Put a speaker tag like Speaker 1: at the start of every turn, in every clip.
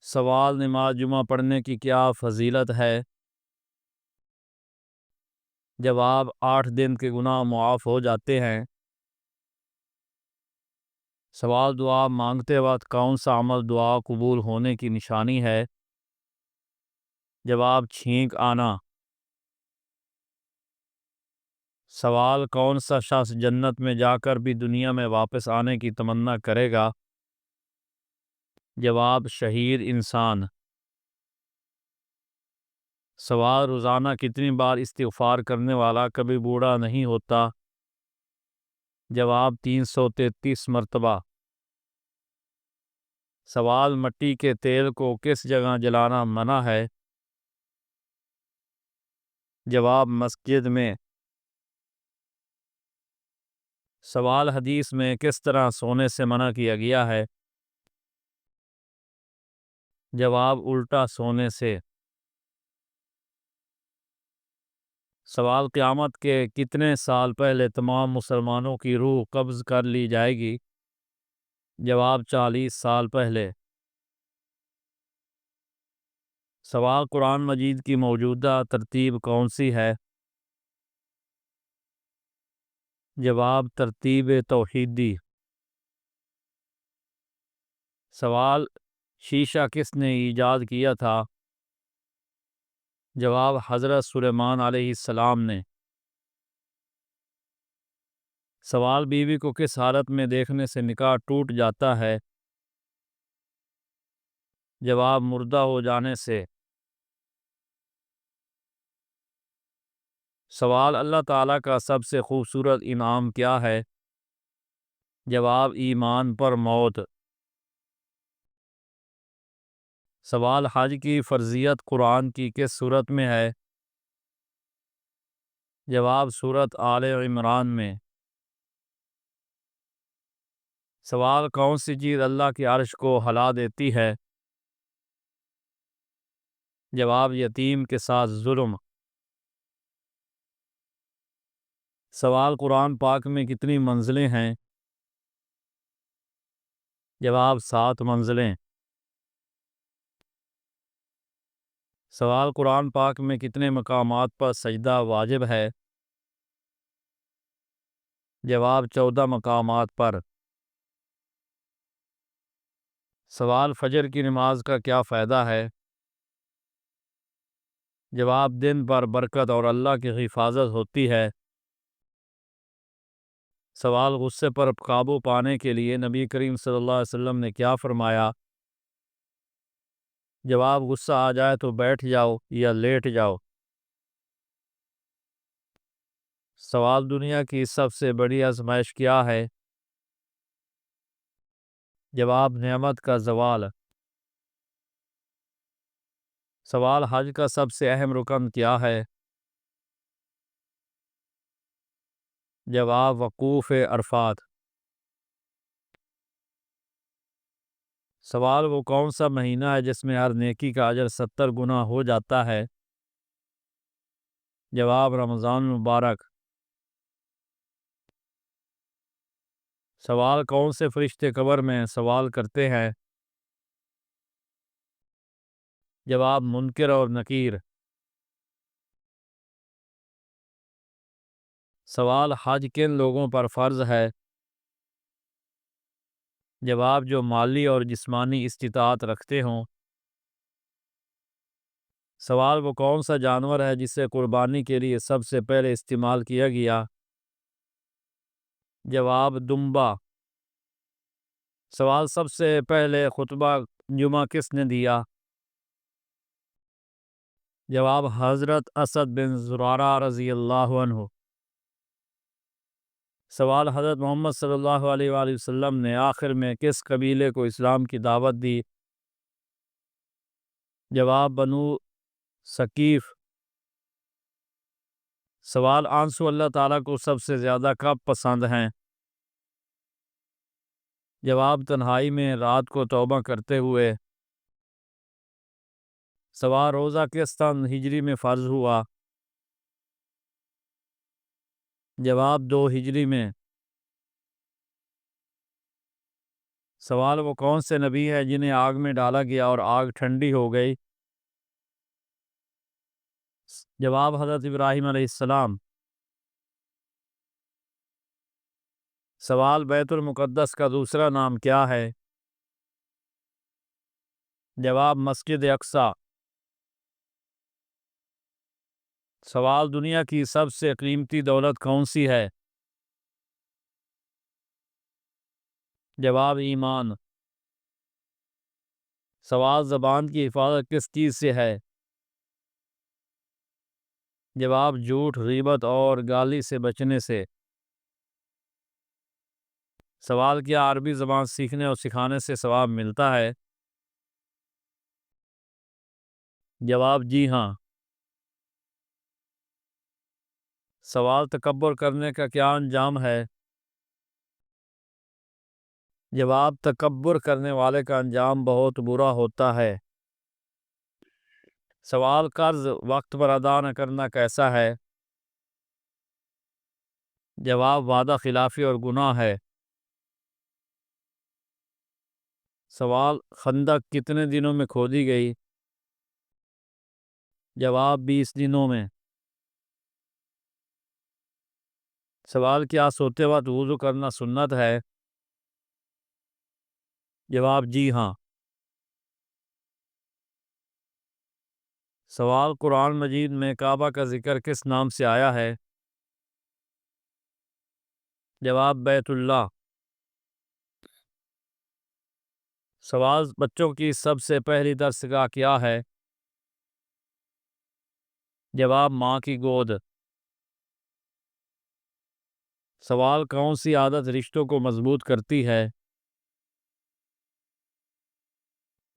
Speaker 1: سوال: نماز جمعہ پڑھنے کی کیا فضیلت ہے؟ جواب: 8 دن کے گناہ معاف ہو جاتے ہیں۔ سوال: دعا مانگتے وقت کون سا عمل دعا قبول ہونے کی نشانی ہے؟ جواب: چھینک آنا۔ سوال: کون سا شخص جنت میں جا کر بھی دنیا میں واپس آنے کی تمنا کرے گا؟ جواب: شہید انسان۔ سوال: روزانہ کتنی بار استغفار کرنے والا کبھی بوڑھا نہیں ہوتا؟ جواب: 333 مرتبہ۔ سوال: مٹی کے تیل کو کس جگہ جلانا منع ہے؟ جواب: مسجد میں۔ سوال: حدیث میں کس طرح سونے سے منع کیا گیا ہے؟ جواب: الٹا سونے سے۔ سوال: قیامت کے کتنے سال پہلے تمام مسلمانوں کی روح قبض کر لی جائے گی؟ جواب: 40 سال پہلے۔ سوال: قرآن مجید کی موجودہ ترتیب کون سی ہے؟ جواب: ترتیب توحیدی۔ سوال: شیشہ کس نے ایجاد کیا تھا؟ جواب: حضرت سلیمان علیہ السلام نے۔ سوال: بیوی کو کس حالت میں دیکھنے سے نکاح ٹوٹ جاتا ہے؟ جواب: مردہ ہو جانے سے۔ سوال: اللہ تعالیٰ کا سب سے خوبصورت انعام کیا ہے؟ جواب: ایمان پر موت۔ سوال: حج کی فرضیت قرآن کی کس سورت میں ہے؟ جواب: سورت آل عمران میں۔ سوال: کون سی چیز اللہ کی عرش کو ہلا دیتی ہے؟ جواب: یتیم کے ساتھ ظلم۔ سوال: قرآن پاک میں کتنی منزلیں ہیں؟ جواب: 7 منزلیں۔ سوال: قرآن پاک میں کتنے مقامات پر سجدہ واجب ہے؟ جواب: 14 مقامات پر۔ سوال: فجر کی نماز کا کیا فائدہ ہے؟ جواب: دن پر برکت اور اللہ کی حفاظت ہوتی ہے۔ سوال: غصے پر قابو پانے کے لیے نبی کریم صلی اللہ علیہ وسلم نے کیا فرمایا؟ جواب: غصہ آ جائے تو بیٹھ جاؤ یا لیٹ جاؤ۔ سوال: دنیا کی سب سے بڑی آزمائش کیا ہے؟ جواب: نعمت کا زوال۔ سوال: حج کا سب سے اہم رکن کیا ہے؟ جواب: وقوف عرفات۔ سوال: وہ کون سا مہینہ ہے جس میں ہر نیکی کا اجر 70 گنا ہو جاتا ہے؟ جواب: رمضان المبارک۔ سوال: کون سے فرشتے قبر میں سوال کرتے ہیں؟ جواب: منکر اور نکیر۔ سوال: حج کن لوگوں پر فرض ہے؟ جواب: جو مالی اور جسمانی استطاعت رکھتے ہوں۔ سوال: وہ کون سا جانور ہے جسے قربانی کے لیے سب سے پہلے استعمال کیا گیا؟ جواب: دمبا۔ سوال: سب سے پہلے خطبہ جمعہ کس نے دیا؟ جواب: حضرت اسد بن زرارہ رضی اللہ عنہ۔ سوال: حضرت محمد صلی اللہ علیہ وآلہ وسلم نے آخر میں کس قبیلے کو اسلام کی دعوت دی؟ جواب: بنو ثقیف۔ سوال: آنسو اللہ تعالیٰ کو سب سے زیادہ کب پسند ہیں؟ جواب: تنہائی میں رات کو توبہ کرتے ہوئے۔ سوال: روزہ کس سن ہجری میں فرض ہوا؟ جواب: 2 ہجری میں۔ سوال: وہ کون سے نبی ہے جنہیں آگ میں ڈالا گیا اور آگ ٹھنڈی ہو گئی؟ جواب: حضرت ابراہیم علیہ السلام۔ سوال: بیت المقدس کا دوسرا نام کیا ہے؟ جواب: مسجد اقصی۔ سوال: دنیا کی سب سے قیمتی دولت کون سی ہے؟ جواب: ایمان۔ سوال: زبان کی حفاظت کس چیز سے ہے؟ جواب: جھوٹ، غیبت اور گالی سے بچنے سے۔ سوال: کیا عربی زبان سیکھنے اور سکھانے سے ثواب ملتا ہے؟ جواب: جی ہاں۔ سوال: تکبر کرنے کا کیا انجام ہے؟ جواب: تکبر کرنے والے کا انجام بہت برا ہوتا ہے۔ سوال: قرض وقت پر ادا نہ کرنا کیسا ہے؟ جواب: وعدہ خلافی اور گناہ ہے۔ سوال: خندق کتنے دنوں میں کھودی گئی؟ جواب: 20 دنوں میں۔ سوال: کیا سوتے وقت وضو کرنا سنت ہے؟ جواب: جی ہاں۔ سوال: قرآن مجید میں کعبہ کا ذکر کس نام سے آیا ہے؟ جواب: بیت اللہ۔ سوال: بچوں کی سب سے پہلی درسگاہ کیا ہے؟ جواب: ماں کی گود۔ سوال: کون سی عادت رشتوں کو مضبوط کرتی ہے؟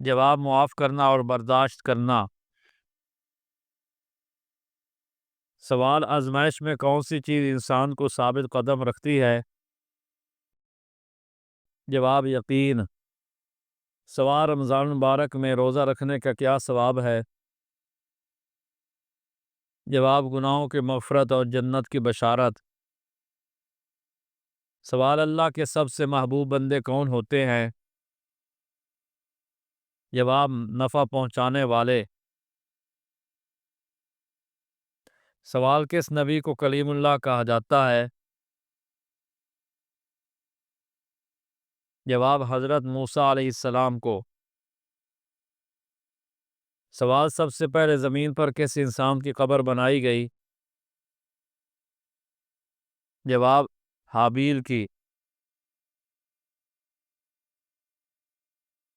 Speaker 1: جواب: معاف کرنا اور برداشت کرنا۔ سوال: آزمائش میں کون سی چیز انسان کو ثابت قدم رکھتی ہے؟ جواب: یقین۔ سوال: رمضان مبارک میں روزہ رکھنے کا کیا ثواب ہے؟ جواب: گناہوں کی مغفرت اور جنت کی بشارت۔ سوال: اللہ کے سب سے محبوب بندے کون ہوتے ہیں؟ جواب: نفع پہنچانے والے۔ سوال: کس نبی کو کلیم اللہ کہا جاتا ہے؟ جواب: حضرت موسیٰ علیہ السلام کو۔ سوال: سب سے پہلے زمین پر کس انسان کی قبر بنائی گئی؟ جواب: حابیل کی۔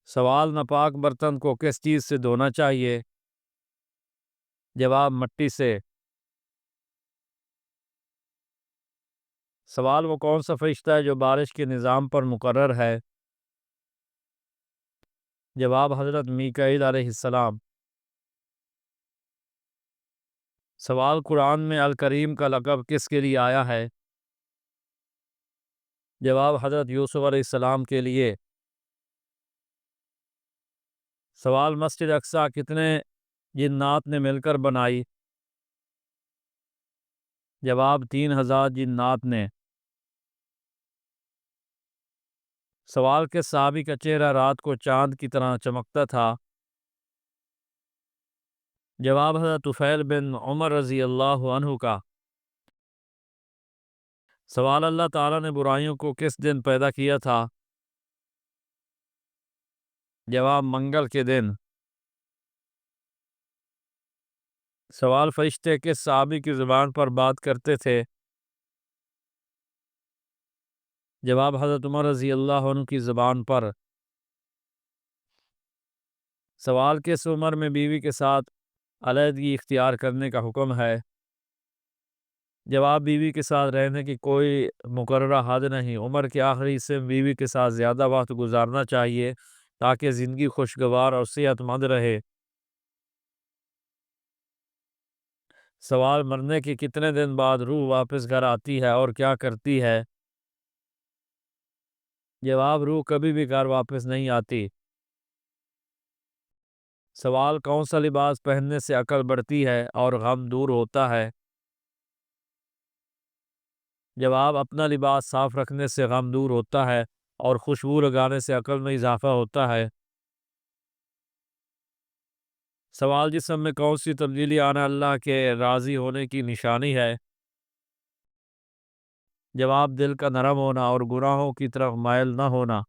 Speaker 1: سوال: ناپاک برتن کو کس چیز سے دھونا چاہیے؟ جواب: مٹی سے۔ سوال: وہ کون سا فرشتہ ہے جو بارش کے نظام پر مقرر ہے؟ جواب: حضرت میکائیل علیہ السلام۔ سوال: قرآن میں الکریم کا لقب کس کے لیے آیا ہے؟ جواب: حضرت یوسف علیہ السلام کے لیے۔ سوال: مسجد اقصی کتنے جنات نے مل کر بنائی؟ جواب: 3000 جنات نے۔ سوال: کس صحابی کا چہرہ رات کو چاند کی طرح چمکتا تھا؟ جواب: حضرت طفیل بن عمر رضی اللہ عنہ کا۔ سوال: اللہ تعالیٰ نے برائیوں کو کس دن پیدا کیا تھا؟ جواب: منگل کے دن۔ سوال: فرشتے کس صحابی کی زبان پر بات کرتے تھے؟ جواب: حضرت عمر رضی اللہ عنہ کی زبان پر۔ سوال: کس عمر میں بیوی کے ساتھ علیحدگی اختیار کرنے کا حکم ہے؟ جواب: بیوی کے ساتھ رہنے کی کوئی مقررہ حد نہیں، عمر کے آخری حصے میں بیوی کے ساتھ زیادہ وقت گزارنا چاہیے تاکہ زندگی خوشگوار اور صحت مند رہے۔ سوال: مرنے کے کتنے دن بعد روح واپس گھر آتی ہے اور کیا کرتی ہے؟ جواب: روح کبھی بھی گھر واپس نہیں آتی۔ سوال: کون سا لباس پہننے سے عقل بڑھتی ہے اور غم دور ہوتا ہے؟ جواب: اپنا لباس صاف رکھنے سے غم دور ہوتا ہے اور خوشبو لگانے سے عقل میں اضافہ ہوتا ہے۔ سوال: جسم میں کون سی تبدیلی آنا اللہ کے راضی ہونے کی نشانی ہے؟ جواب: دل کا نرم ہونا اور گناہوں کی طرف مائل نہ ہونا۔